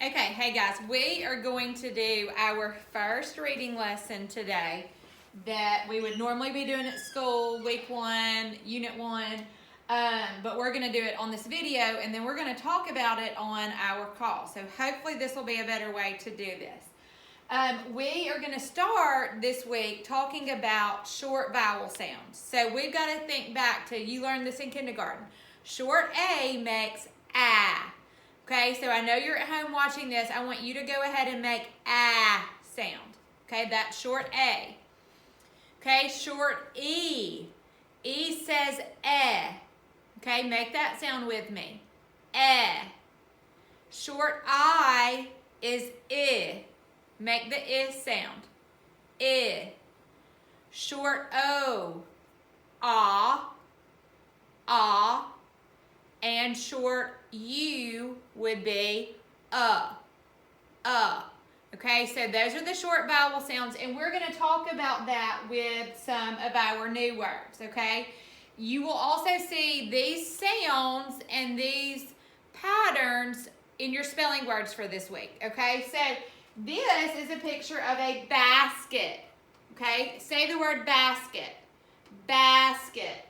Okay, hey guys, we are going to do our first reading lesson today that we would normally be doing at school, week 1, unit 1, but we're going to do it on this video and then we're going to talk about it on our call. So hopefully this will be a better way to do this. We are going to start this week talking about short vowel sounds. So we've got to think back to, you learned this in kindergarten. Short A makes ah. Okay, so I know you're at home watching this. I want you to go ahead and make ah sound. Okay, that's short A. Okay, short E. E says eh. Okay, make that sound with me. Eh. Short I is I. Make the I sound. I. Short O. Ah. Ah. And short U would be Okay, so those are the short vowel sounds, and we're going to talk about that with some of our new words, okay? You will also see these sounds and these patterns in your spelling words for this week, okay? So this is a picture of a basket, okay? Say the word basket. Basket.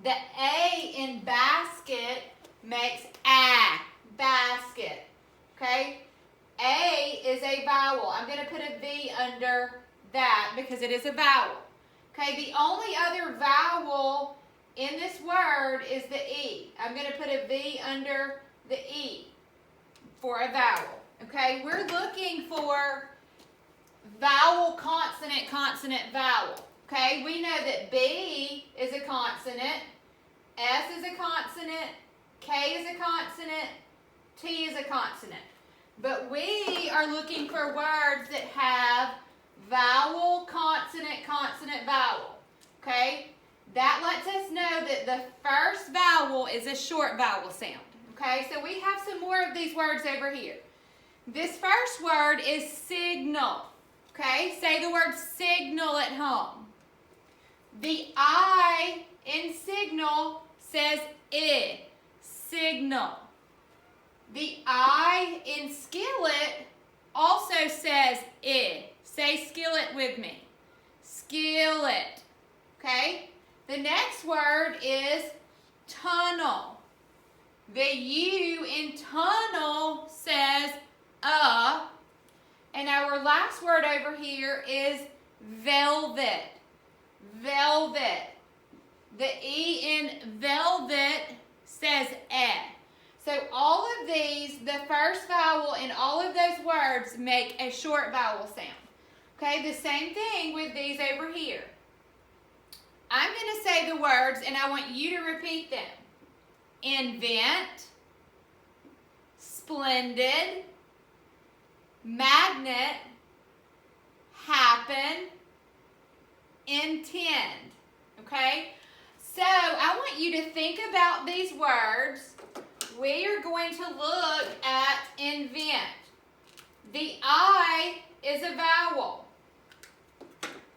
The A in basket makes ah, basket, okay? A is a vowel. I'm going to put a V under that because it is a vowel. Okay, the only other vowel in this word is the E. I'm going to put a V under the E for a vowel. Okay, we're looking for vowel, consonant, consonant, vowel. Okay, we know that B is a consonant, S is a consonant, K is a consonant, T is a consonant. But we are looking for words that have vowel, consonant, consonant, vowel. Okay, that lets us know that the first vowel is a short vowel sound. Okay, so we have some more of these words over here. This first word is signal. Okay, say the word signal at home. The I in signal says I, signal. The I in skillet also says I. Say skillet with me. Skillet. Okay? The next word is tunnel. The U in tunnel says and our last word over here is velvet. Velvet. The E in velvet says eh. So all of these, the first vowel in all of those words make a short vowel sound. Okay, the same thing with these over here. I'm going to say the words and I want you to repeat them. Invent, splendid, magnet, happen, intend. Okay? So I want you to think about these words. We are going to look at invent. The I is a vowel.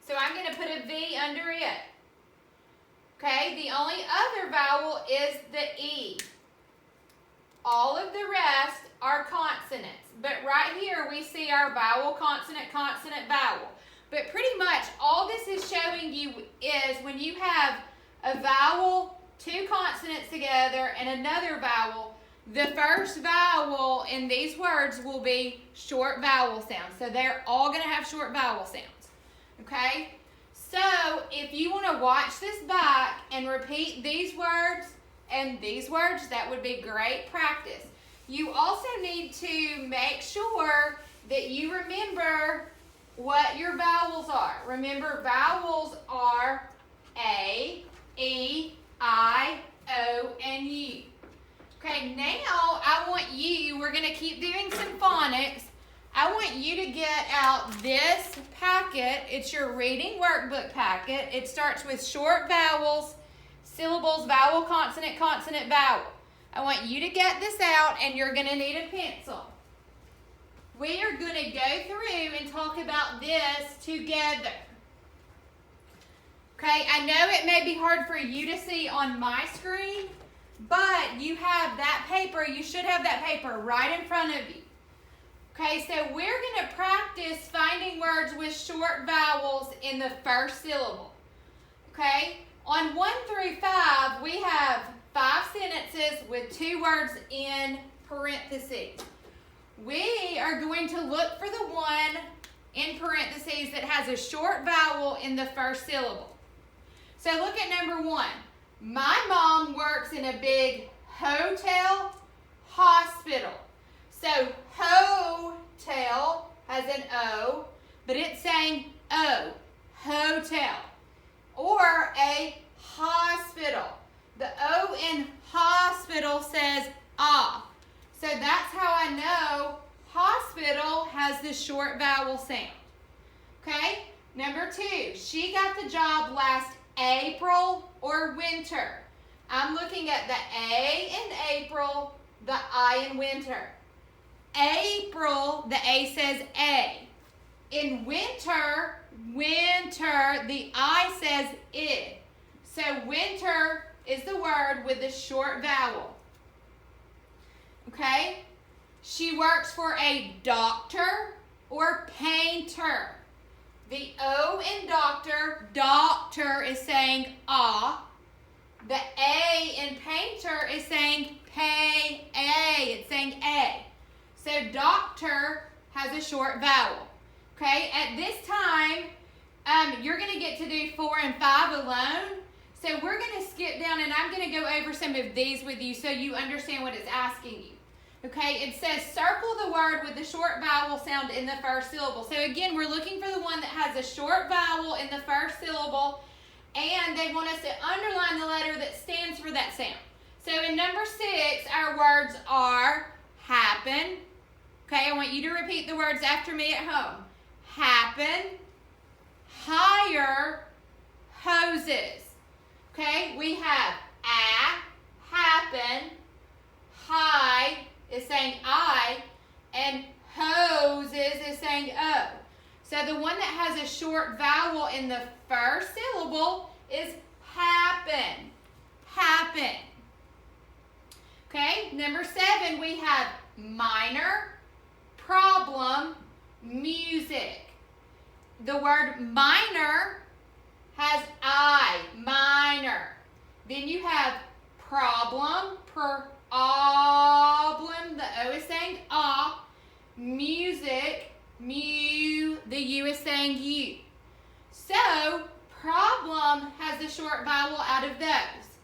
So I'm going to put a V under it. Okay? The only other vowel is the E. All of the rest are consonants. But right here we see our vowel, consonant, consonant, vowel. But pretty much all this is showing you is when you have a vowel, two consonants together, and another vowel, the first vowel in these words will be short vowel sounds. So they're all going to have short vowel sounds. Okay? So if you want to watch this back and repeat these words and these words, that would be great practice. You also need to make sure that you remember what your vowels are. Remember, vowels are A, E, I, O, and U. Okay, now I want you, we're going to keep doing some phonics. I want you to get out this packet. It's your reading workbook packet. It starts with short vowels, syllables, vowel, consonant, consonant, vowel. I want you to get this out and you're going to need a pencil. We are going to go through and talk about this together. Okay, I know it may be hard for you to see on my screen, but you have that paper, you should have that paper right in front of you. Okay, so we're going to practice finding words with short vowels in the first syllable. Okay, on 1 through 5, we have 5 sentences with 2 words in parentheses. We are going to look for the one in parentheses that has a short vowel in the first syllable. So look at number 1. My mom works in a big hotel, hospital. So hotel has an O, but it's saying O, hotel. Or a hospital. The O in hospital says ah. So that's how I know hospital has the short vowel sound. Okay? Number 2, she got the job last April or winter. I'm looking at the A in April, the I in winter. April, the A says A. In winter, the I says I. So winter is the word with the short vowel. Okay? She works for a doctor or painter. The O in doctor is saying ah. The A in painter is saying pay, A. It's saying A. So doctor has a short vowel. Okay, at this time, you're going to get to do 4 and 5 alone. So we're going to skip down and I'm going to go over some of these with you so you understand what it's asking you. Okay, it says circle the word with the short vowel sound in the first syllable. So again, we're looking for the one that has a short vowel in the first syllable, and they want us to underline the letter that stands for that sound. So in number 6, our words are happen. Okay, I want you to repeat the words after me at home. Happen, hire, hoses. Okay, we have happen, high is saying I, and hoses is saying O. So the one that has a short vowel in the first syllable is happen, happen. Okay, number 7, we have minor, problem, music. The word minor has I, minor. Then you have problem, problem, the O is saying ah. Music, mu, the U is saying U. So, problem has a short vowel out of those.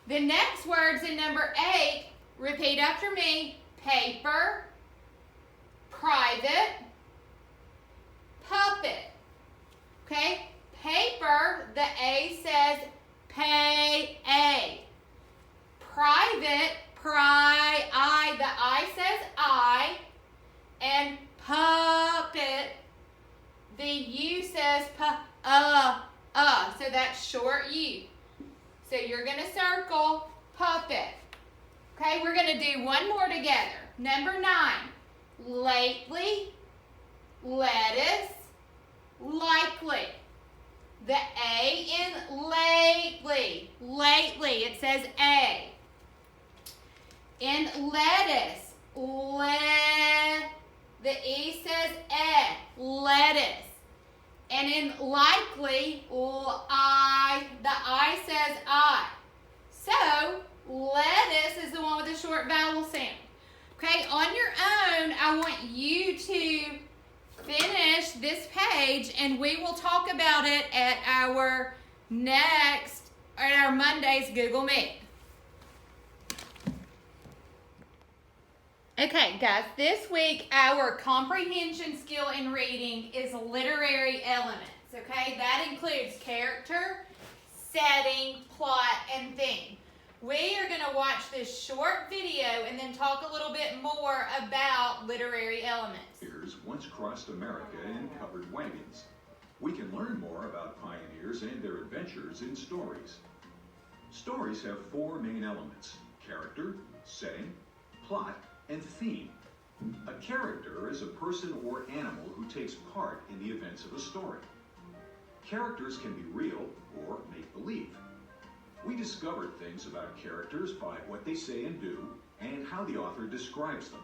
The next words in number 8, repeat after me, paper, private, puppet. Okay, paper, the A says pay, A. Private, I, the I says I. And puppet, the U says so that's short U. So you're going to circle puppet. Okay, we're going to do one more together. Number 9, lately, lettuce, likely. The A in lately, it says A. In lettuce, the E says lettuce. And in likely, the I says I. So, lettuce is the one with the short vowel sound. Okay, on your own, I want you to finish this page and we will talk about it at our Monday's Google Meet. Okay, guys, this week our comprehension skill in reading is literary elements, okay? That includes character, setting, plot, and theme. We are going to watch this short video and then talk a little bit more about literary elements. Pioneers once crossed America in covered wagons. We can learn more about pioneers and their adventures in stories. Stories have 4 main elements: character, setting, plot, and theme. A character is a person or animal who takes part in the events of a story. Characters can be real or make-believe. We discovered things about characters by what they say and do, and how the author describes them.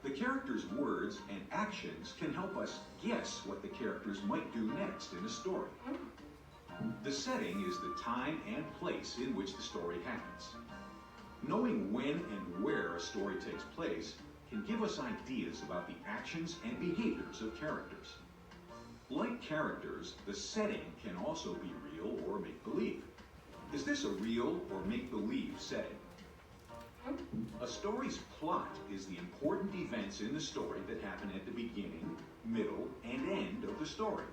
The characters' words and actions can help us guess what the characters might do next in a story. The setting is the time and place in which the story happens. Knowing when and where a story takes place can give us ideas about the actions and behaviors of characters. Like characters, the setting can also be real or make-believe. Is this a real or make-believe setting? A story's plot is the important events in the story that happen at the beginning, middle, and end of the story.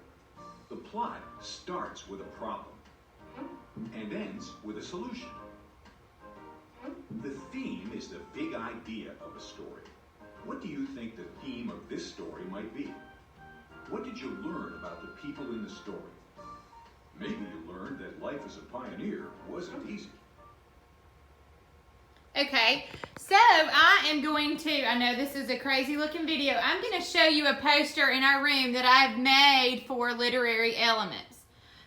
The plot starts with a problem and ends with a solution. The theme is the big idea of a story. What do you think the theme of this story might be? What did you learn about the people in the story? Maybe you learned that life as a pioneer wasn't easy. Okay, so I am going to, I know this is a crazy looking video, I'm going to show you a poster in our room that I've made for literary elements.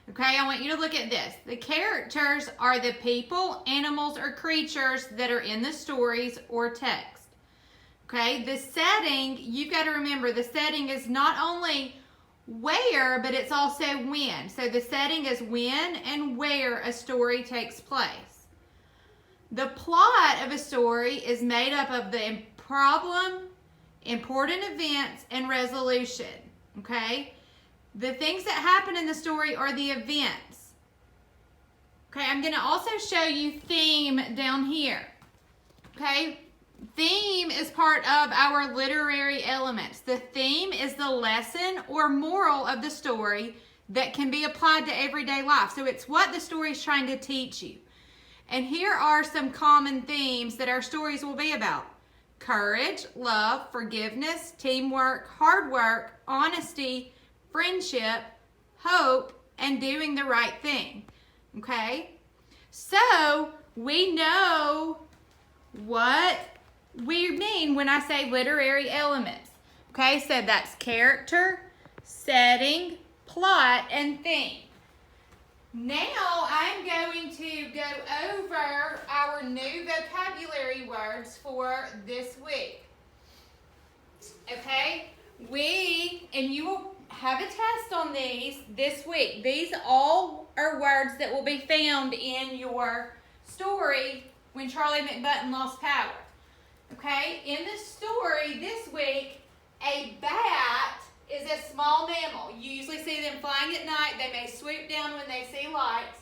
Okay, I want you to look at this. The characters are the people, animals, or creatures that are in the stories or text. Okay, the setting, you've got to remember, the setting is not only where, but it's also when. So the setting is when and where a story takes place. The plot of a story is made up of the problem, important events, and resolution. Okay? The things that happen in the story are the events. Okay, I'm going to also show you theme down here. Okay? Theme is part of our literary elements. The theme is the lesson or moral of the story that can be applied to everyday life. So it's what the story is trying to teach you. And here are some common themes that our stories will be about. Courage, love, forgiveness, teamwork, hard work, honesty, friendship, hope, and doing the right thing. Okay? So, we know what we mean when I say literary elements. Okay, so that's character, setting, plot, and theme. Now I'm going to go over our new vocabulary words for this week. Okay? And you will have a test on these this week. These all are words that will be found in your story when Charlie McButton lost power. Okay? In the story this week, a bat is a small mammal. You usually see them flying at night. They may swoop down when they see lights.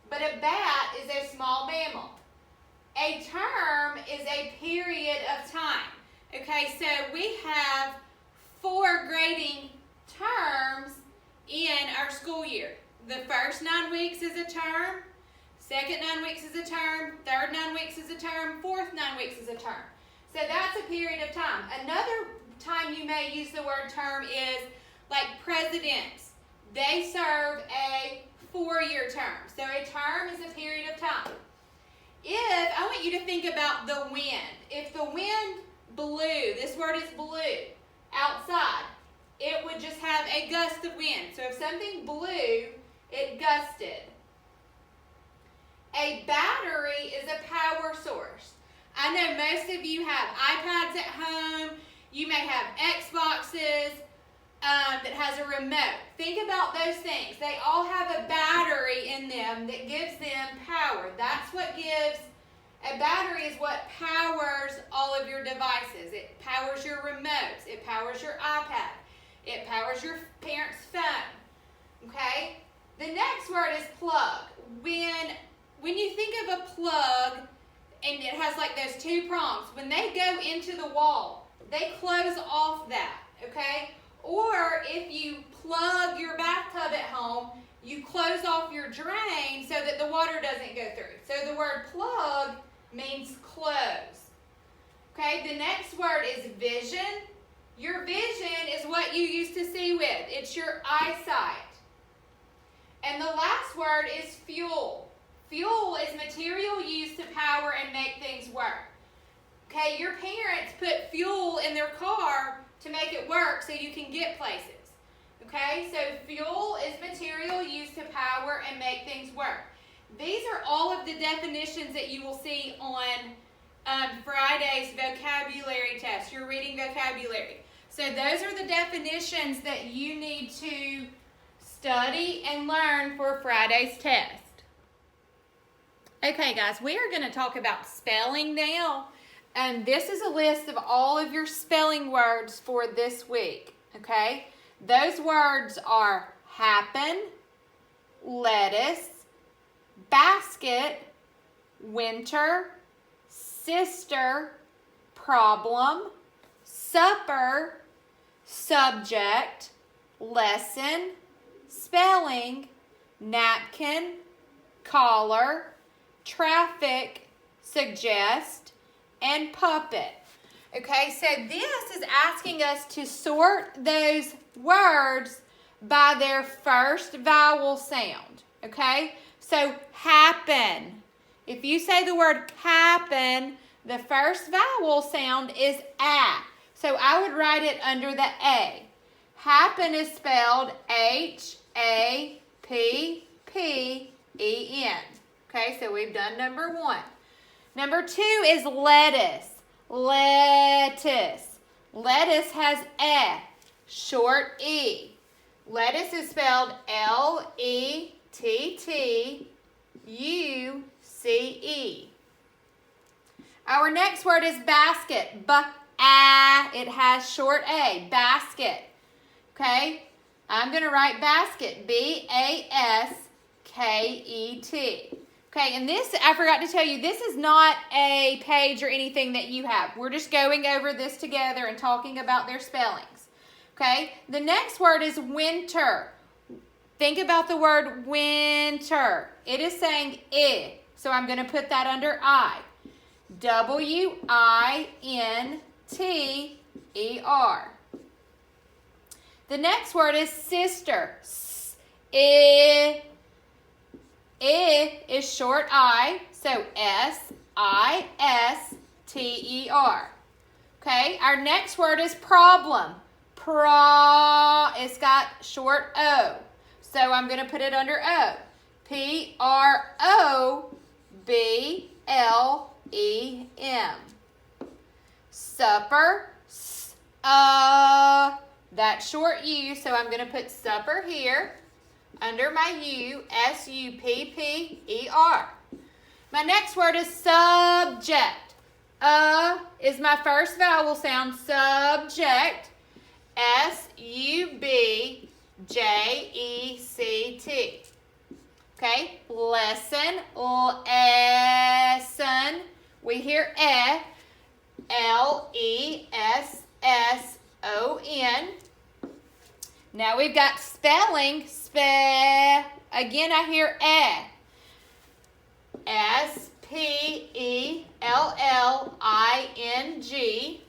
But a bat is a small mammal. A term is a period of time. Okay, so we have 4 grading terms in our school year. The first 9 weeks is a term. Second 9 weeks is a term. Third 9 weeks is a term. Fourth 9 weeks is a term. So that's a period of time. Another time you may use the word term is like presidents. They serve a 4-year term. So a term is a period of time. I want you to think about the wind. If the wind blew, this word is blew, outside, it would just have a gust of wind. So if something blew, it gusted. A battery is a power source. I know most of you have iPads at home. You may have Xboxes that has a remote. Think about those things. They all have a battery in them that gives them power. That's what gives, a battery is what powers all of your devices. It powers your remotes. It powers your iPad. It powers your parents' phone. Okay? The next word is plug. When you think of a plug and it has like those 2 prongs, when they go into the wall, they close off that, okay? Or if you plug your bathtub at home, you close off your drain so that the water doesn't go through. So the word plug means close. Okay, the next word is vision. Your vision is what you used to see with. It's your eyesight. And the last word is fuel. Fuel is material used to power and make things work. Okay, your parents put fuel in their car to make it work so you can get places. Okay, so fuel is material used to power and make things work. These are all of the definitions that you will see on Friday's vocabulary test. You're reading vocabulary. So those are the definitions that you need to study and learn for Friday's test. Okay, guys, we are going to talk about spelling now. This is a list of all of your spelling words for this week, okay? Those words are happen, lettuce, basket, winter, sister, problem, supper, subject, lesson, spelling, napkin, collar, traffic, suggest, and puppet. Okay, so this is asking us to sort those words by their first vowel sound. Okay, so happen. If you say the word happen, the first vowel sound is a. So I would write it under the A. Happen is spelled H-A-P-P-E-N. Okay, so we've done number 1. Number 2 is lettuce. Lettuce. Lettuce has E, short E. Lettuce is spelled L-E-T-T-U-C-E. Our next word is basket. It has short A. Basket. Okay? I'm going to write basket. B-A-S-K-E-T. Okay, and this, I forgot to tell you, this is not a page or anything that you have. We're just going over this together and talking about their spellings. Okay, the next word is winter. Think about the word winter. It is saying I, so I'm going to put that under I. W-I-N-T-E-R. The next word is sister. I is short I, so S-I-S-T-E-R. Okay, our next word is problem. It's got short O, so I'm going to put it under O. P-R-O-B-L-E-M. Supper, that's short U, so I'm going to put supper here. Under my U, S-U-P-P-E-R. My next word is subject. Is my first vowel sound, subject. S-U-B-J-E-C-T. Okay, lesson, lesson. We hear E, L-E-S-S-O-N. Now we've got spelling, again I hear E. S-P-E-L-L-I-N-G.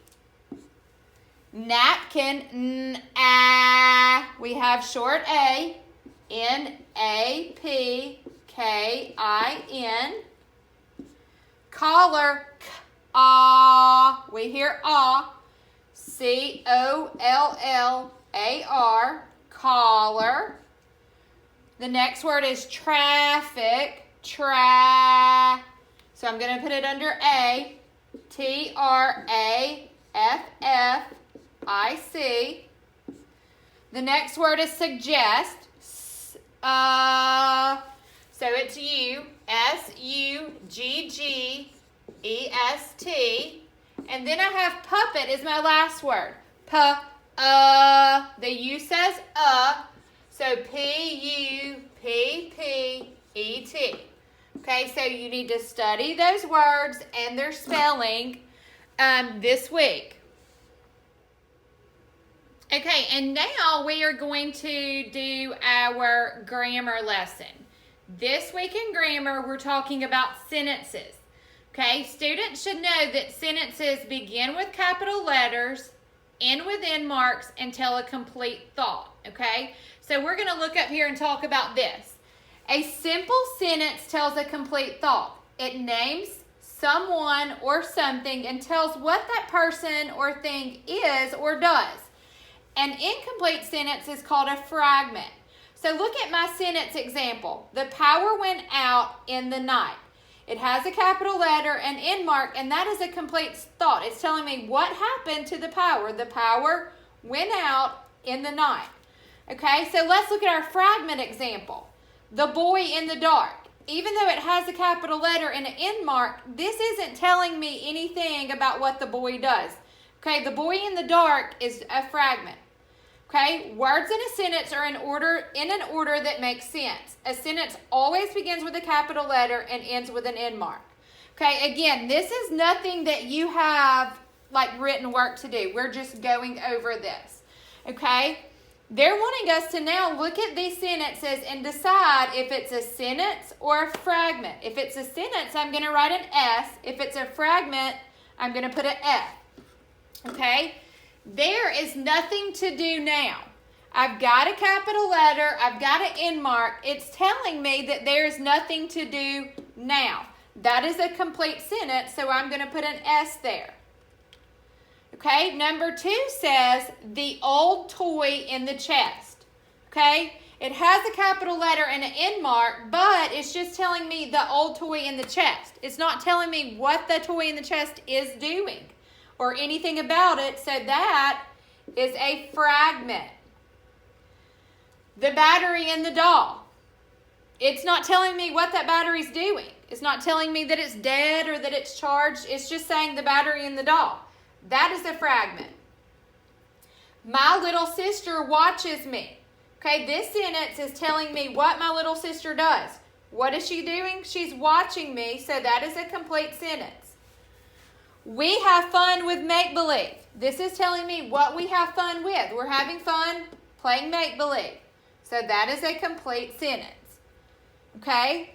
Napkin, N-A. We have short A. N-A-P-K-I-N. Collar, K-A. We hear A. C-O-L-L-A-R. Collar. The next word is traffic. So I'm going to put it under A. T-R-A-F-F-I-C. The next word is suggest. So it's U. S-U-G-G-E-S-T. And then I have puppet is my last word. The U says so P-U-P-P-E-T. Okay, so you need to study those words and their spelling this week. Okay, and now we are going to do our grammar lesson. This week in grammar, we're talking about sentences. Okay, students should know that sentences begin with capital letters, end with end marks, and tell a complete thought. Okay, so we're going to look up here and talk about this. A simple sentence tells a complete thought. It names someone or something and tells what that person or thing is or does. An incomplete sentence is called a fragment. So look at my sentence example. The power went out in the night. It has a capital letter, an end mark, and that is a complete thought. It's telling me what happened to the power. The power went out in the night. Okay, so let's look at our fragment example. The boy in the dark. Even though it has a capital letter and an end mark, this isn't telling me anything about what the boy does. Okay, the boy in the dark is a fragment. Okay, words in a sentence are in an order that makes sense. A sentence always begins with a capital letter and ends with an end mark. Okay, again, this is nothing that you have like written work to do. We're just going over this. Okay, they're wanting us to now look at these sentences and decide if it's a sentence or a fragment. If it's a sentence, I'm going to write an S. If it's a fragment, I'm going to put an F. Okay, there is nothing to do now. I've got a capital letter. I've got an end mark. It's telling me that there's nothing to do now. That is a complete sentence, so I'm going to put an S there. Okay, number 2 says the old toy in the chest. Okay, it has a capital letter and an end mark, but it's just telling me the old toy in the chest. It's not telling me what the toy in the chest is doing or anything about it, so that is a fragment. The battery in the doll. It's not telling me what that battery's doing. It's not telling me that it's dead or that it's charged. It's just saying the battery in the doll. That is a fragment. My little sister watches me. Okay, this sentence is telling me what my little sister does. What is she doing? She's watching me, so that is a complete sentence. We have fun with make-believe. This is telling me what we have fun with. We're having fun playing make-believe. So that is a complete sentence. Okay?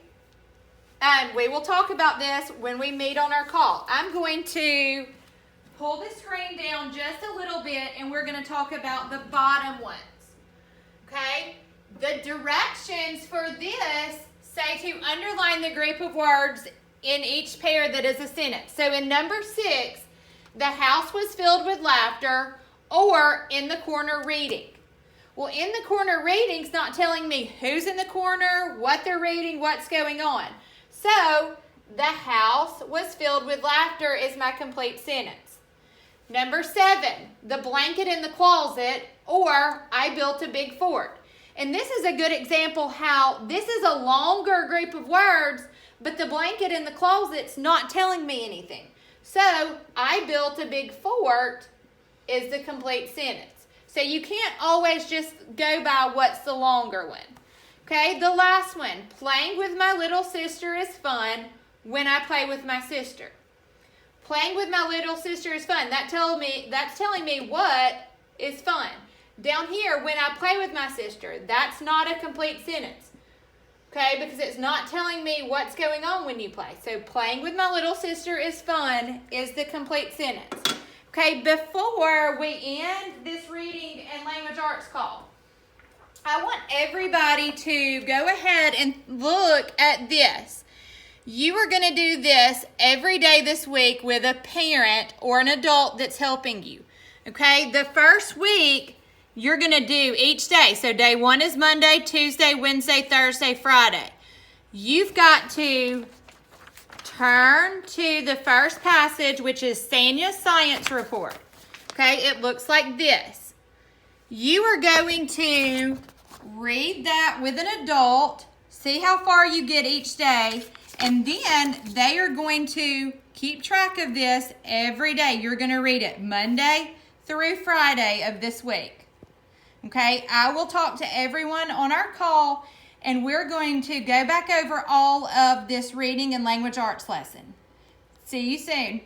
And we will talk about this when we meet on our call. I'm going to pull the screen down just a little bit, and we're going to talk about the bottom ones. Okay? The directions for this say to underline the group of words in each pair that is a sentence. So in number 6, the house was filled with laughter, or in the corner reading. Well, in the corner reading is not telling me who's in the corner, what they're reading, what's going on. So the house was filled with laughter is my complete sentence. Number 7, the blanket in the closet, or I built a big fort. And this is a good example how this is a longer group of words, but the blanket in the closet's not telling me anything. So I built a big fort is the complete sentence. So you can't always just go by what's the longer one. Okay, the last one, playing with my little sister is fun when I play with my sister. Playing with my little sister is fun. That's telling me what is fun. Down here, when I play with my sister, that's not a complete sentence. Okay, because it's not telling me what's going on when you play. So playing with my little sister is fun is the complete sentence. Okay, before we end this reading and language arts call, I want everybody to go ahead and look at this. You are going to do this every day this week with a parent or an adult that's helping you. Okay, the first week you're going to do each day. So day 1 is Monday, Tuesday, Wednesday, Thursday, Friday. You've got to turn to the first passage, which is Sanya's science report. Okay, it looks like this. You are going to read that with an adult, see how far you get each day, and then they are going to keep track of this every day. You're going to read it Monday through Friday of this week. Okay, I will talk to everyone on our call, and we're going to go back over all of this reading and language arts lesson. See you soon.